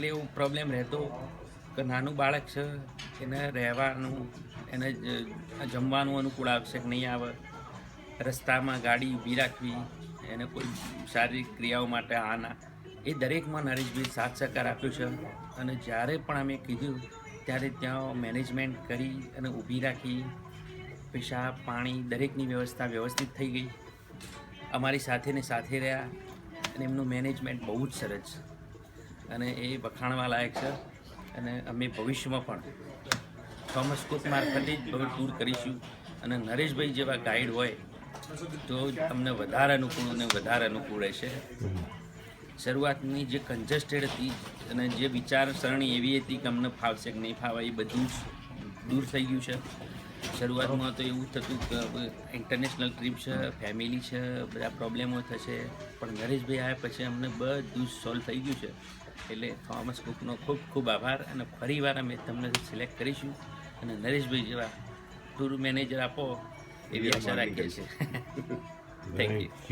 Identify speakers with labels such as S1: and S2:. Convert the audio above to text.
S1: એટલે એવું પ્રોબ્લેમ રહેતો કે નાનું બાળક છે, એને રહેવાનું, એને જમવાનું અનુકૂળ આવશે કે નહીં આવે, રસ્તામાં ગાડી ઊભી રાખવી, એને કોઈ શારીરિક ક્રિયાઓ માટે આના એ દરેકમાં નરેશભાઈ સાથ સહકાર આપ્યો છે. અને જ્યારે પણ અમે કીધું ત્યારે ત્યાં મેનેજમેન્ટ કરી અને ઊભી રાખી, પેશાબ પાણી દરેકની વ્યવસ્થા વ્યવસ્થિત થઈ ગઈ. અમારી સાથે ને સાથે રહ્યા અને એમનું મેનેજમેન્ટ બહુ જ સરસ અને એ વખાણવા લાયક છે. અને અમે ભવિષ્યમાં પણ થોમસ કુક મારફતે જ ટૂર કરીશું. અને નરેશભાઈ જેવા ગાઈડ હોય તો તમને વધારે અનુકૂળ રહેશે. શરૂઆતની જે કન્જેસ્ટેડ હતી અને જે વિચારસરણી એવી હતી કે અમને ફાવશે કે નહીં ફાવે એ બધું જ દૂર થઈ ગયું છે. શરૂઆતમાં તો એવું થતું કે ઇન્ટરનેશનલ ટ્રીપ છે, ફેમિલી છે, બધા પ્રોબ્લેમો થશે, પણ નરેશભાઈ આવ્યા પછી અમને બધું જ સોલ્વ થઈ ગયું છે. એટલે થોમસ કુકનો ખૂબ ખૂબ આભાર. અને ફરીવાર અમે તમને સિલેક્ટ કરીશું અને નરેશભાઈ જેવા ટૂર મેનેજર આપો એવી આશા રાખીએ છીએ. Thank you.